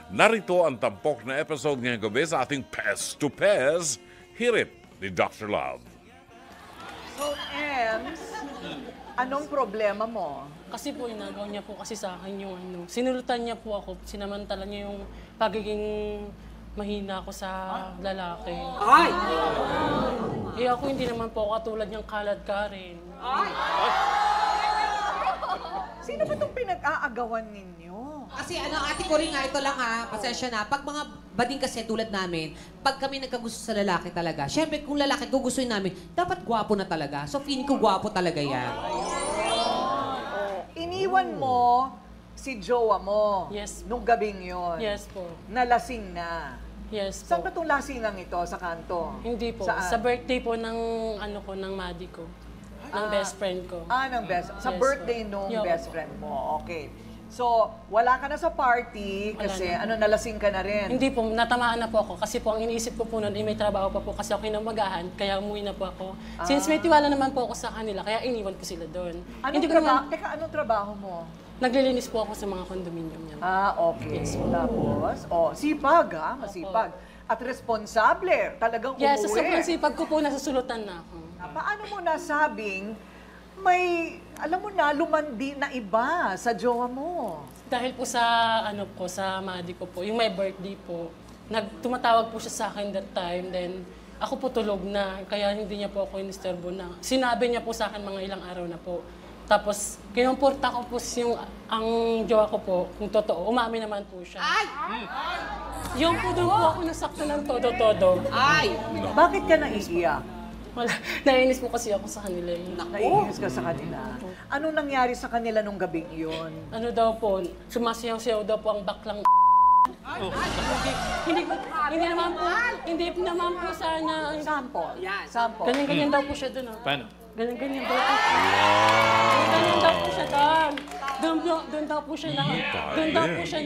Narito ang tampok na episode ngayong gabi sa ating Pez to Pez, Hirit ni Dr. Love. So, Ems, anong problema mo? Kasi po, inagaw niya po kasi sa akin yung sinulutan niya po ako, sinamantala niya yung pagiging mahina ko sa lalaki. Ay! Eh ako hindi naman po ako katulad niyang kalad ka rin. Ay! Sino ba itong pinag-aagawan ninyo? Kasi ate ko rin nga, ito lang ha, pasensya na. Pag mga bading kasi tulad namin, pag kami nagkagusto sa lalaki talaga, syempre kung lalaki gugustuhin namin, dapat gwapo na talaga. So feeling ko gwapo talaga yan. Iniwan mo si jowa mo. Yes. Nung gabing yon. Yes po. Nalasing na. Yes Saan ba po. itong lasingang ito? Sa kanto? Hindi po. Saan? Sa birthday po ng ng madi ko. Ng best friend ko. Ng best. Sa Yes birthday po. nung Yeah, best po. friend mo. Okay. So, wala ka na sa party Wala kasi na. nalasing ka na rin. Hindi po, natamaan na po ako. Kasi po, ang iniisip ko po noon, may trabaho pa po kasi ako kinamagahan. Kaya umuwi na po ako. Since may tiwala naman po ako sa kanila, kaya iniwan ko sila doon. Anong Hindi ko trabaho? naman, Teka, anong trabaho mo? naglilinis po ako sa mga condominium niya. Okay. Tapos, sipag masipag. At responsable, talagang umuwi. Yes, sa sobrang sipag ko po, nasusulutan na ako. Paano mo nasabing may, alam mo na, lumandi na iba sa jowa mo? Dahil po sa, sa madi ko po, yung my birthday po, tumatawag po siya sa akin that time, then ako po tulog na, kaya hindi niya po ako inisturbo na. Sinabi niya po sa akin mga ilang araw na po. Tapos, kinumporta ko po ang jowa ko po, kung totoo, umami naman po siya. Ay! Yung po doon po ako nasakto ng todo-todo. Ay! Bakit ka naiiyak? Wala, naiinis po kasi ako sa kanila eh. Naiinis ka sa kanila. Anong nangyari sa kanila nung gabing yun? Ano daw po, sumasayaw-sayaw daw po ang baklang hindi naman po sana. Sample. Yan. Sample. Ganyan-ganyan daw po siya doon. Paano? Ganyan-ganyan daw po. Ganyan daw po siya doon. Doon daw po siya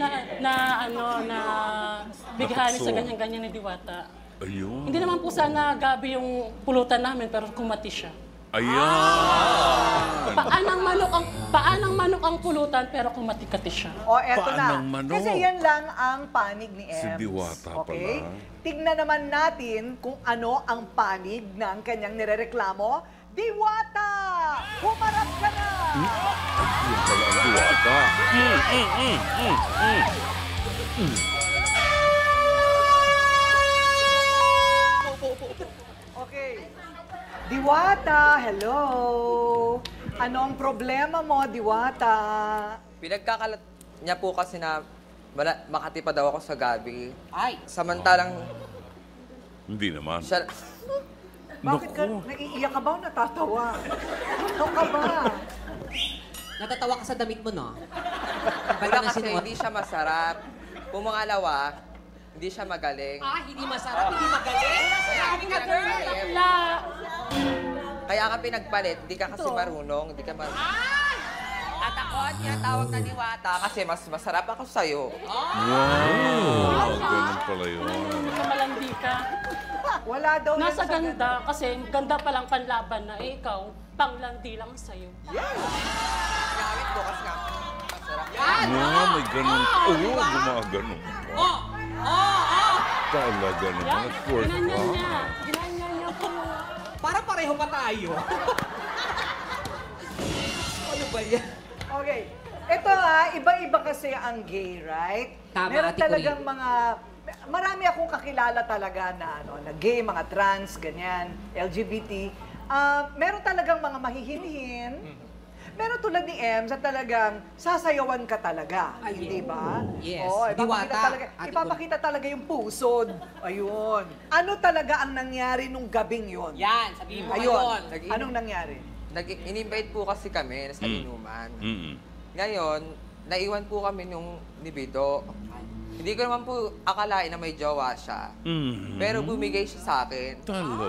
na bighanin sa ganyan-ganyan ni Diwata. Ayun. Hindi naman po sana gabi yung pulutan namin, pero kumati siya. Ayan. Paanang manok ang pulutan, pero kumati-kati siya. Eto na. Paanong manok? Kasi yan lang ang panig ni Ems. Si Diwata okay? pala. Tignan naman natin kung ano ang panig ng kanyang nirereklamo. Diwata! Humarap ka na! Ayun pala ang Diwata. Okay. Diwata, hello! Anong problema mo, Diwata? Pinagkakalat niya po kasi na Makati pa daw ako sa gabi. Ay! Samantalang Hindi naman. siya... Bakit ka, naiiyak ka ba o natatawa? Ano ka ba? Natatawa ka sa damit mo, no? Una kasi hindi siya masarap. Pumangalawa, hindi siya magaling. Hindi masarap, hindi magaling. Sabi ka, girl! Kaya ka pinagpalit, hindi ka kasi marunong, hindi ka marunong. At ako, tinatawag na Diwata kasi mas masarap ako sa'yo. Wow! Ganun pala yun. Kamalandi ka. Wala daw yan Nasa ganda, kasi ganda pa lang panlaban na, ikaw, panglandi lang sa'yo. Ginamit mo kasi nga, masarap. May ganun. Gumagano. Talaga naman. Yan, Of course. ginanyan niya. Ginanyan niya po. Para pareho pa tayo. Ano ba yan? Okay. Ito iba-iba kasi ang gay, right? Tama, Meron Ate Cory. talagang marami akong kakilala talaga na, na gay, mga trans, ganyan, LGBT. Meron talagang mga mahihinhin. Meron tulad ni Ems na talagang sasayawan ka talaga. Hindi ba? Yes. Ipapakita Diwata, talaga, Ate ipapakita talaga yung pusod. Ayun. Ano talaga ang nangyari nung gabing yun? Yan, sabihin mo Ayun. ngayon. Anong nangyari? In-invite po kasi kami sa inuman. Mm-mm. Ngayon, naiwan po kami nung nibido. Hindi ko naman po akalain na may jowa siya. Pero bumigay siya sa akin. Talaga.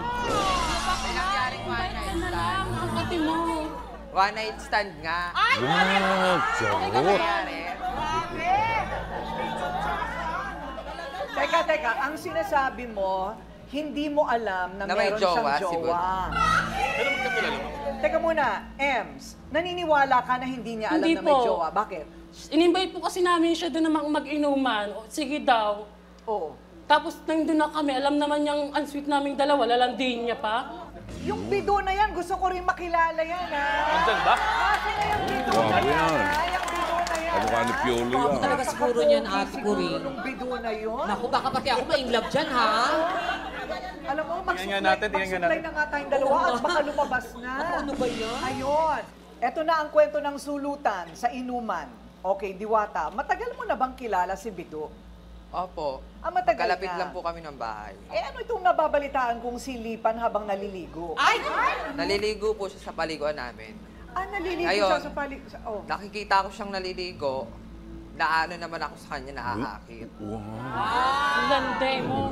May nangyaring one night stand. Ang pati mo. One night stand nga. Wow! Charot! Nangyari. Teka, ang sinasabi mo, hindi mo alam na, Na may meron jowa, siyang si Bud. jowa. Teka muna, Ems, naniniwala ka na hindi niya alam Hindi na may po. jowa. Bakit? In-invite po kasi namin siya doon na mag-inuman. O, sige daw. Oo. Tapos nandun na kami, alam naman niyang unsweet naming dalawa, lalandiin niya pa. Yung bido na yan, gusto ko rin makilala yan, ha? Andyan ba? Kasi na yung bido na Wow, yan, yan. ha? Yung bido na yan, Kamukha ni Piolo Ako yan. talaga siguro niyan, Ate Curi. Siguro nung bido na yun. Naku, baka pati ako ma-inglove dyan, ha? Alam mo, Tingnan nga natin, tingnan nga magsuklay natin. na nga tayong dalawa at baka lumabas na. Ano ba yan? Ayun. Ito na ang kwento ng sulutan sa inuman. Okay, Diwata, matagal mo na bang kilala si Bido? Opo. Matagal Kalapit na. lang po kami ng bahay. Ano itong nababalitaan kong silipan habang naliligo? Ay! Naliligo po siya sa paliguan namin. Naliligo Ayun. siya sa Oh. Nakikita ko siyang naliligo, naano naman ako sa kanya, naaakit. Ang ganda mo.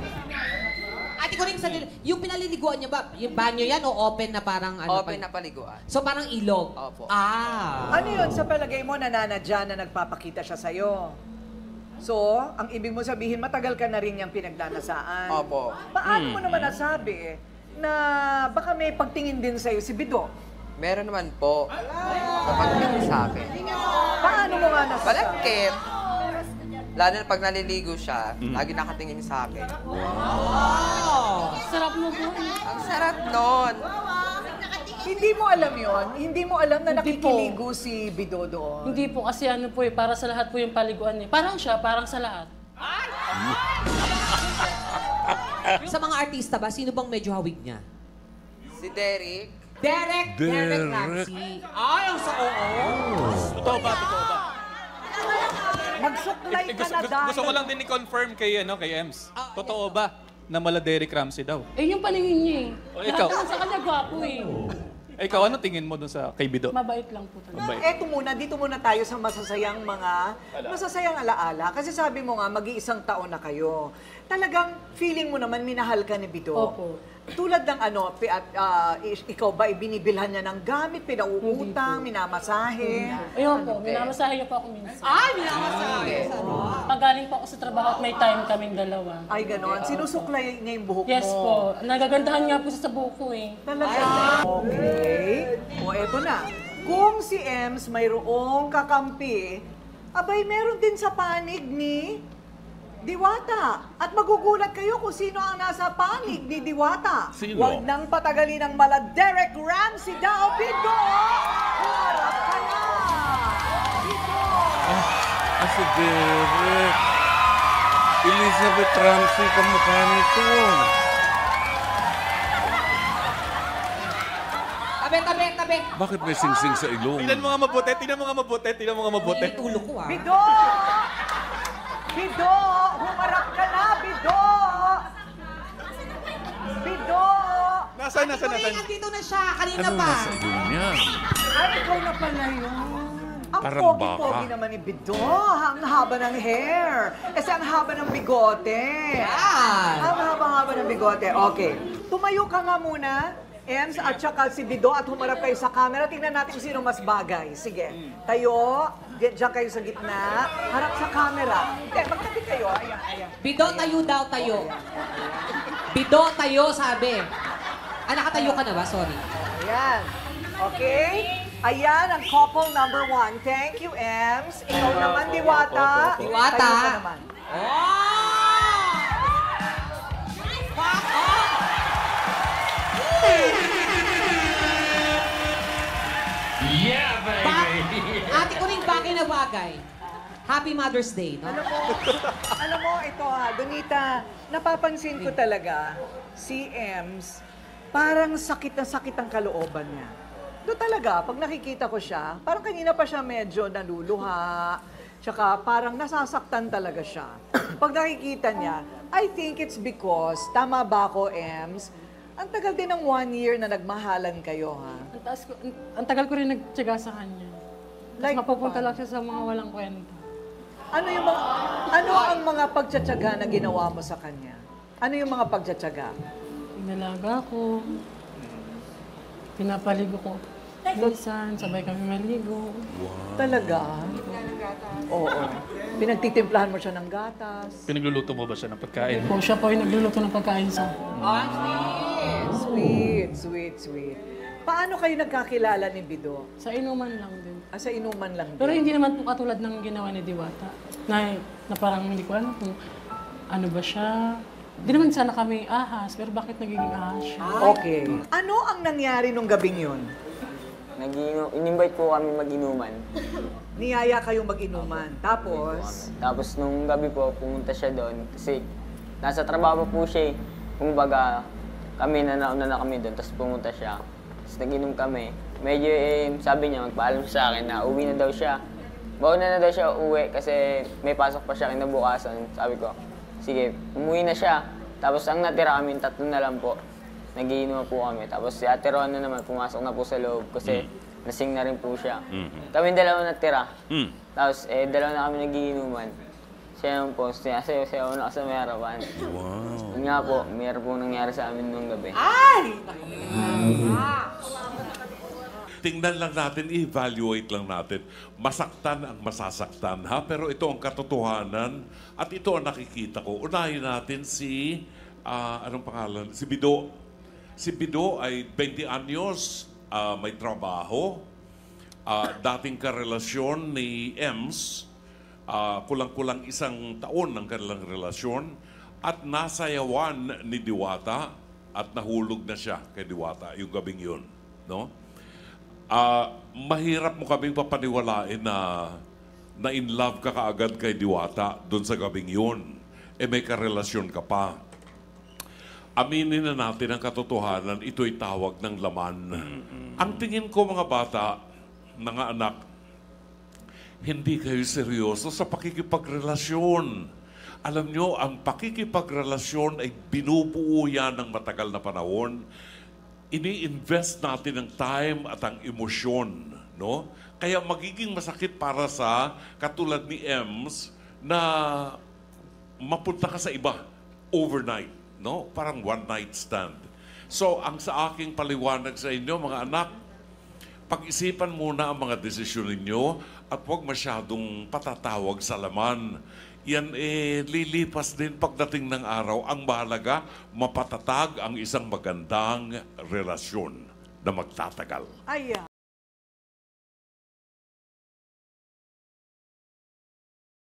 Ate Curi, yung pinaliliguan niya ba, yung banyo yan o open na parang ano? Open na paliguan. So parang ilog? Opo. Ano yun sa palagay mo nananadya na nagpapakita siya sa'yo? So, ang ibig mo sabihin, matagal ka na rin niyang pinagdanasaan. Opo. Paano mo naman nasabi na baka may pagtingin din sa'yo si Bido? Meron naman po kapag tingin sa akin. Paano mo nga nasasabi? Balagkit. Lalo na pag naliligo siya, lagi nakatingin sa akin. Sarap mo po. Ang sarap nun. Hindi mo alam yon, hindi mo alam na Hindi po. nakikiligo si Bido doon. Hindi po kasi ano po para sa lahat po yung paliguan niya. Parang siya, parang sa lahat. Sa mga artista ba, sino bang medyo hawig niya? Si Derek, Derek Derek. Ramsey. Ay, ang sa oo. Totoo ba? Totoo ba? Magsuklay ka na dahil. Gusto ko lang din i-confirm kay Ems. Totoo ba na mala Derek Ramsey daw? Eh, yung paningin niya eh. O, ikaw? Lahat naman sa kanya gwapo eh. Ikaw, ano tingin mo dun sa kay Bido? Mabait lang po talaga. Mabait. Eto muna, dito muna tayo sa masasayang alaala. Kasi sabi mo nga, mag-iisang taon na kayo. Talagang feeling mo naman, minahal ka ni Bido. Opo. Tulad ng ikaw ba ibinibilhan niya ng gamit, pinauutang, minamasahe? Ayun po, minamasahe niyo po ako minsan. Ay, minamasahe. Pag galing po ako sa trabaho at may time kaming dalawa. Ay, ganon. Sinusuklay niya yung buhok Yes mo. po. Nagagandahan nga po siya sa buko eh. Talaga? Okay. O, eto na. Kung si Ems mayroong kakampi, abay, meron din sa panig ni Diwata. At magugulat kayo kung sino ang nasa panig ni Diwata. Sino? Huwag nang patagalin ng mala Derek Ramsey daw, Bido! Harap ka na! Bido! Si Derek. Elizabeth Ramsey, kamukha nito. Tabi. Bakit may singsing sa ilong? Tingnan mo nga mabuti, tingnan mo nga mabuti, tingnan mo nga mabuti. Itulog ko, ah. Bido! Bido! Humarap ka na, Bido! Bido! Nasaan? Curi, nandito na siya. Kanina Ano pa. nasa ilong niya? Ay, ikaw na pala yun. Ang Parang pogi-pogi baka. naman ni Bido. Ang haba ng hair. Kasi ang haba ng bigote. Yan. Ang haba-haba ng bigote. Okay. Tumayo ka nga muna, Ems, at saka si Bido, at humarap kayo sa camera. Tingnan natin kung sino mas bagay. Sige. Tayo. Diyan kayo sa gitna. Harap sa camera. Magtabi kayo. Ayan. Bido, tayo daw, tayo. Bido, tayo, sabi. Nakatayo ka na ba? Sorry. Ayan. Okay? Ayan ang couple number 1. Thank you, Ems. Ikaw naman, Diwata. Diwata. Tayo ka naman. Oh! Fuck off! Yeah, baby! Ate ko rin bagay na bagay. Happy Mother's Day, no? Alam mo, ito Donita, napapansin ko talaga, si Ems, parang sakit na sakit ang kalooban niya. Doon talaga, pag nakikita ko siya, parang kanina pa siya medyo naluluha, tsaka parang nasasaktan talaga siya. Pag nakikita niya, I think it's because, tama ba ako, Ems? Ang tagal din ng 1 year na nagmahalan kayo, ha? Ang tagal ko rin nagtyaga sa kanya. Like, Like, mapupunta paano? lang siya sa mga walang kwenta. Ano ang mga pagtsatsaga na ginawa mo sa kanya? Ano yung mga pagtsatsaga? Pinalaga ko. Pinapaligo ko. Minsan, sabay kami maligo. Talaga? Oo. Pinagtitimplahan mo siya ng gatas. Pinagluluto mo ba siya ng pagkain? Po, siya po yung nagluluto ng pagkain sa akin. Sweet, sweet, sweet. Paano kayo nagkakilala ni Bido? Sa inuman lang din. Sa inuman lang din. Pero hindi naman po katulad ng ginawa ni Diwata. Na parang hindi ko alam kung ano ba siya. Hindi naman sana kami ahas, pero bakit nagiging ahas siya? Okay. Ano ang nangyari nung gabing yun? In-invite po kami mag-inuman. Niyaya kayong mag-inuman. Tapos, Tapos nung gabi po, pumunta siya doon kasi nasa trabaho po siya eh. Kumbaga, kami nauna na kami doon, tapos pumunta siya. Tapos nag-inom kami. Medyo sabi niya, magpaalam sa akin na uwi na daw siya. Bauna na daw siya uwi kasi may pasok pa siya kinabukasan. Sabi ko, sige, umuwi na siya. Tapos ang natira kami, 3 na lang po. Nagiinom po kami. Tapos si Ate Rona naman, pumasok na po sa loob kasi lasing na rin po siya. Kami dalawa natira. Tapos dalawa na kami nagiinuman. Siya naman po, sayaw na sa may harapan. Wow. Yun nga po, mayroon po nangyari sa amin nung gabi. Tingnan lang natin, evaluate lang natin. Masaktan ang masasaktan, ha? Pero ito ang katotohanan at ito ang nakikita ko. Unahin natin si, anong pangalan? Si Bido. Si Bido ay 20 anyos, may trabaho, dating karelasyon ni Ems, kulang-kulang 1 taon ng kanilang relasyon, at nasayawan ni Diwata at nahulog na siya kay Diwata yung gabing yun. No? Mahirap mo kaming papaniwalain na in love ka kaagad kay Diwata doon sa gabing yun. May karelasyon ka pa. Aminin na natin ang katotohanan, ito'y tawag ng laman. Ang tingin ko mga bata, mga anak, hindi kayo seryoso sa pakikipagrelasyon. Alam nyo, ang pakikipagrelasyon ay binubuo yan ng matagal na panahon. Ini-invest natin ang time at ang emosyon. No? Kaya magiging masakit para sa katulad ni Ems na mapunta ka sa iba overnight. No? Parang one night stand. So, ang sa aking paliwanag sa inyo, mga anak, pag-isipan muna ang mga desisyon ninyo at huwag masyadong patatawag sa laman. Yan lilipas din pagdating ng araw. Ang mahalaga, mapatatag ang isang magandang relasyon na magtatagal. ay,